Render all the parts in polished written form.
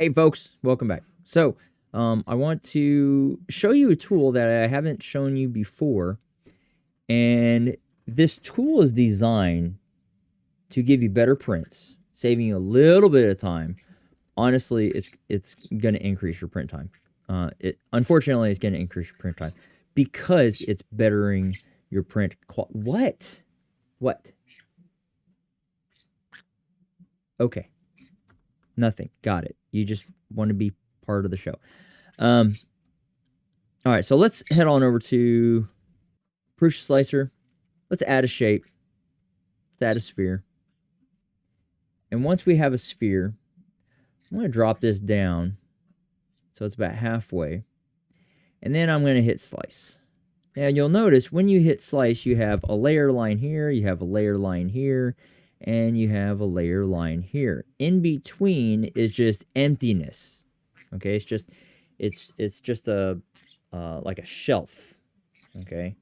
Hey folks, welcome back. So, I want to show you a tool that I haven't shown you before, and this tool is designed to give you better prints, saving you a little bit of time. Honestly, it's going to increase your print time. Unfortunately, it's going to increase your print time because it's bettering your print quality. What? Okay, nothing. Got it. You just want to be part of the show. All right, so let's head on over to Prusa Slicer. Let's add a shape. Let's add a sphere. And once we have a sphere, I'm going to drop this down so it's about halfway. And then I'm going to hit slice. Now you'll notice when you hit slice, you have a layer line here, you have a layer line here, and you have a layer line here. In between is just emptiness. Okay, it's just a like a shelf. Okay.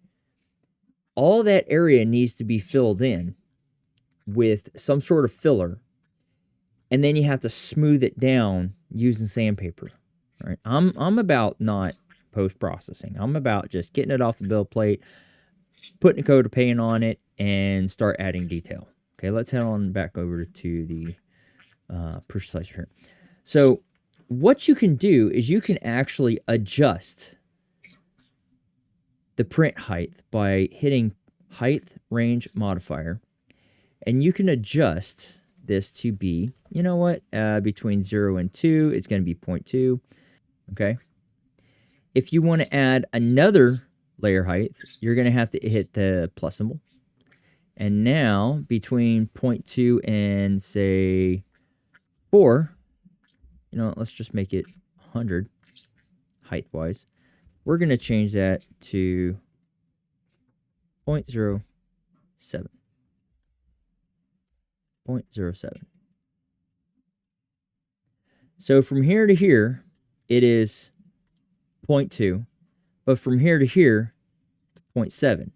All that area needs to be filled in with some sort of filler, and then you have to smooth it down using sandpaper. All right, I'm about not post-processing. I'm about just getting it off the build plate, putting a coat of paint on it, and start adding detail. Okay, let's head on back over to the Prusa Slicer here. So what you can do is you can actually adjust the print height by hitting height range modifier, and you can adjust this to be, you know what, between 0 and 2, it's going to be 0.2, okay? If you want to add another layer height, you're going to have to hit the plus symbol. And now, between 0.2 and, say, 4, you know, let's just make it 100 height-wise. We're going to change that to 0.07. 0.07. So from here to here, it is 0.2, but from here to here, it's 0.7.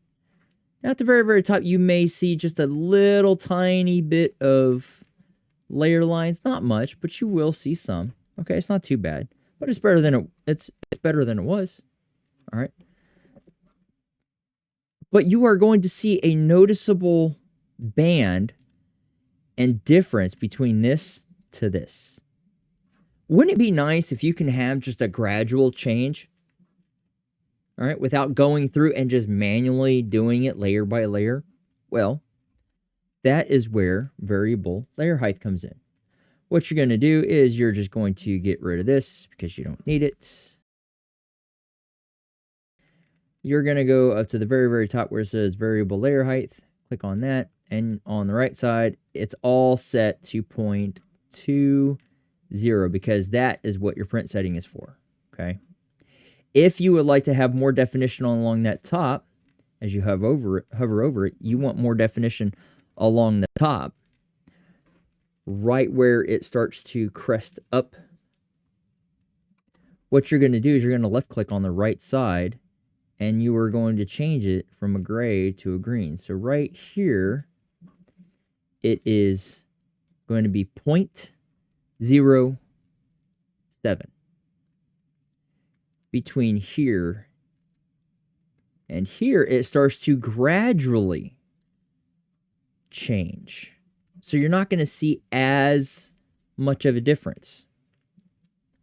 Now at the very, very top, you may see just a little tiny bit of layer lines. Not much, but you will see some. Okay, it's not too bad, but it's better than it's better than it was. All right. But you are going to see a noticeable band and difference between this to this. Wouldn't it be nice if you can have just a gradual change? All right, without going through and just manually doing it layer by layer? Well, that is where variable layer height comes in. What you're going to do is you're just going to get rid of this because you don't need it. You're going to go up to the very, very top where it says variable layer height. Click on that. And on the right side, it's all set to 0.20 because that is what your print setting is for. Okay. If you would like to have more definition along that top, as you hover over it, you want more definition along the top, right where it starts to crest up. What you're going to do is you're going to left click on the right side, and you are going to change it from a gray to a green. So right here, it is going to be 0.07. Between here and here, it starts to gradually change. So you're not going to see as much of a difference.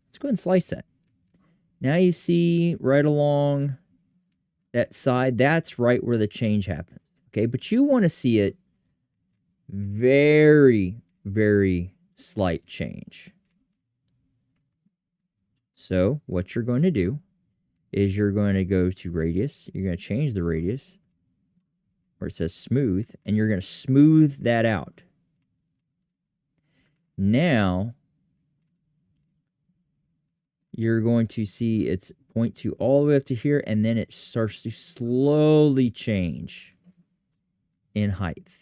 Let's go ahead and slice that. Now you see right along that side, that's right where the change happens. Okay, but you want to see it very, very slight change. So what you're going to do is you're going to go to radius. You're going to change the radius where it says smooth, and you're going to smooth that out. Now you're going to see it's 0.2 all the way up to here, and then it starts to slowly change in height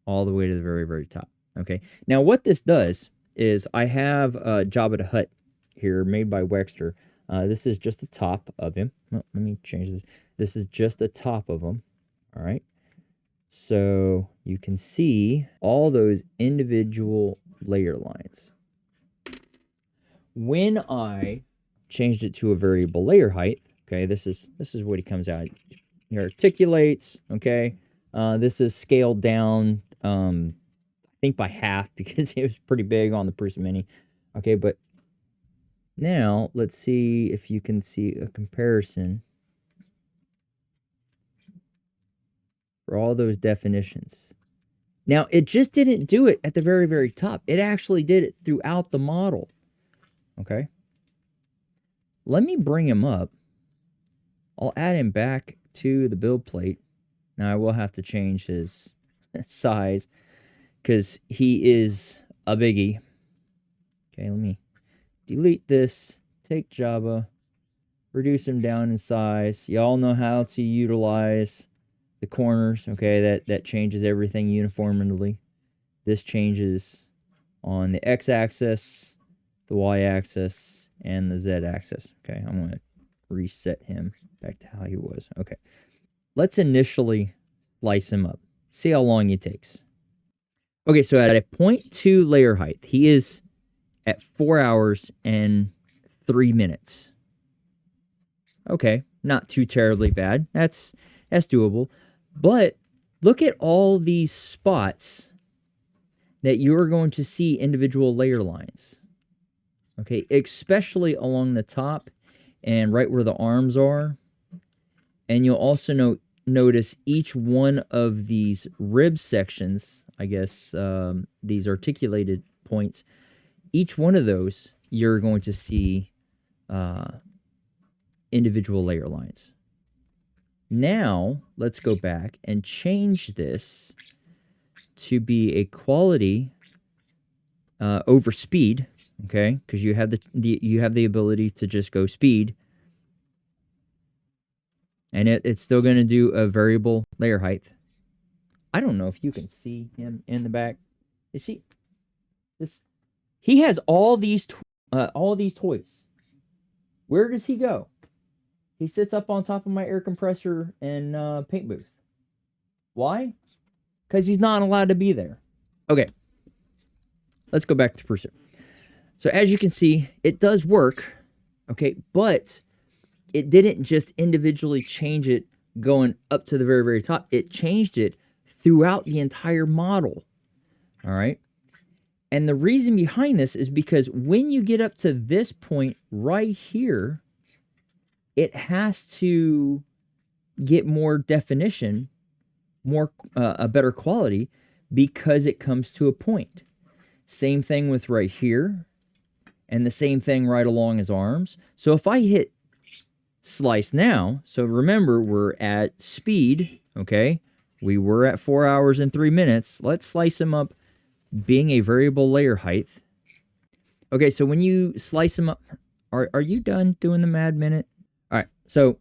all the way to the very, very top. Okay. Now what this does is I have a Jabba the Hutt here made by Wexter. This is just the top of him. Well, let me change this. This is just the top of him. All right. So you can see all those individual layer lines. when I changed it to a variable layer height, okay, this is what he comes out. He articulates, okay. This is scaled down, I think by half because it was pretty big on the Prusa Mini. Okay, but now let's see if you can see a comparison for all those definitions. Now, it just didn't do it at the very, very top. It actually did it throughout the model. Okay. Let me bring him up. I'll add him back to the build plate. Now, I will have to change his size because he is a biggie. Okay, let me delete this, take Java, reduce him down in size. Y'all know how to utilize the corners, okay? That changes everything uniformly. This changes on the x-axis, the y-axis, and the z-axis. Okay, I'm going to reset him back to how he was. Okay, let's initially slice him up. See how long he takes. Okay, so at a 0.2 layer height, he is at 4 hours and 3 minutes. Okay, not too terribly bad. That's doable. But look at all these spots that you're going to see individual layer lines. Okay, especially along the top and right where the arms are. And you'll also notice each one of these rib sections, I guess, these articulated points, each one of those, you're going to see individual layer lines. Now, let's go back and change this to be a quality over speed, okay? Because you have the ability to just go speed, and it's still going to do a variable layer height. I don't know if you can see him in the back. You see this? He has all these toys. Where does he go? He sits up on top of my air compressor and paint booth. Why? Because he's not allowed to be there. Okay. Let's go back to Prusa. So as you can see, it does work. Okay, but it didn't just individually change it going up to the very, very top. It changed it throughout the entire model. All right. And the reason behind this is because when you get up to this point right here, it has to get more definition, a better quality, because it comes to a point. Same thing with right here, and the same thing right along his arms. So if I hit slice now, so remember we're at speed, okay? We were at 4 hours and 3 minutes. Let's slice him up, being a variable layer height. Okay, so when you slice him up, are you done doing the mad minute? All right, so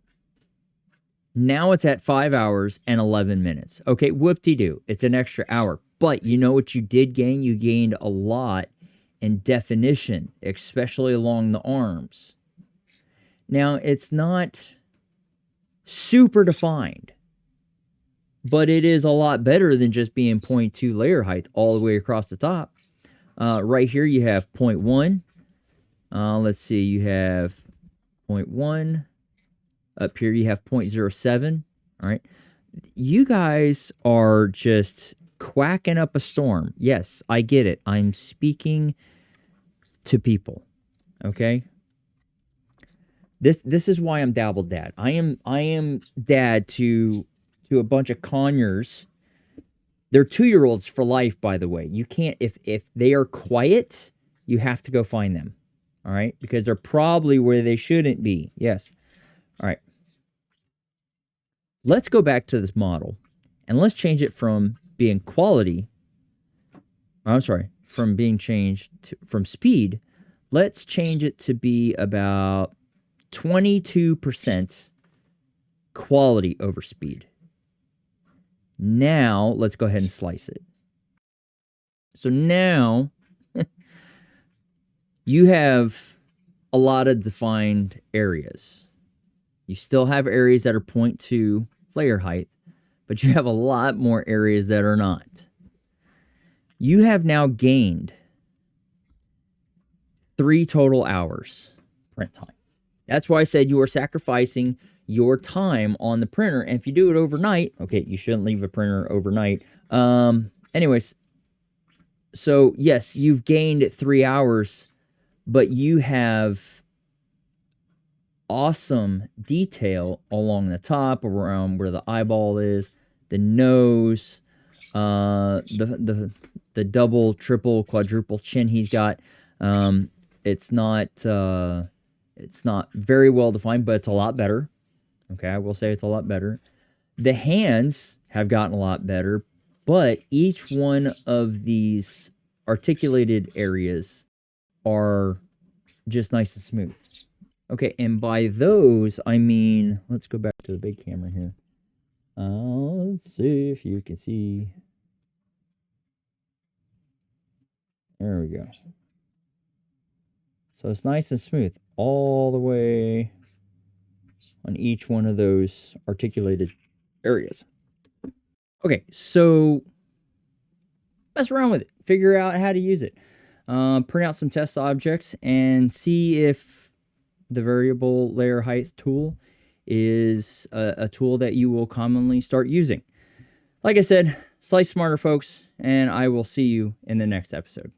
now it's at 5 hours and 11 minutes. Okay, whoop-de-doo. It's an extra hour. But you know what you did gain? You gained a lot in definition, especially along the arms. Now, it's not super defined, but it is a lot better than just being 0.2 layer height all the way across the top. Right here, you have 0.1. Let's see, you have 0.1. Up here, you have 0.07. All right. You guys are just quacking up a storm. Yes, I get it. I'm speaking to people. Okay. This is why I'm Dabble Dad. I am dad to a bunch of conyers. They're 2-year-olds for life, by the way. You can't, if they are quiet, you have to go find them. All right, because they're probably where they shouldn't be. Yes. All right. Let's go back to this model and let's change it from being quality. I'm sorry, from being changed to, from speed. Let's change it to be about 22% quality over speed. Now, let's go ahead and slice it. So now you have a lot of defined areas. You still have areas that are 0.2 layer height, but you have a lot more areas that are not. You have now gained 3 total hours print time. That's why I said you are sacrificing your time on the printer. And if you do it overnight, okay, you shouldn't leave a printer overnight. Anyways, so yes, you've gained 3 hours, but you have awesome detail along the top, around where the eyeball is, the nose, the double, triple, quadruple chin he's got. It's not very well defined, but it's a lot better. Okay, I will say it's a lot better. The hands have gotten a lot better, but each one of these articulated areas are just nice and smooth. Okay, and by those, I mean, let's go back to the big camera here. Let's see if you can see. There we go. So it's nice and smooth all the way on each one of those articulated areas. Okay, so mess around with it. Figure out how to use it. Print out some test objects and see if the variable layer height tool is a tool that you will commonly start using. Like I said, slice smarter, folks, and I will see you in the next episode.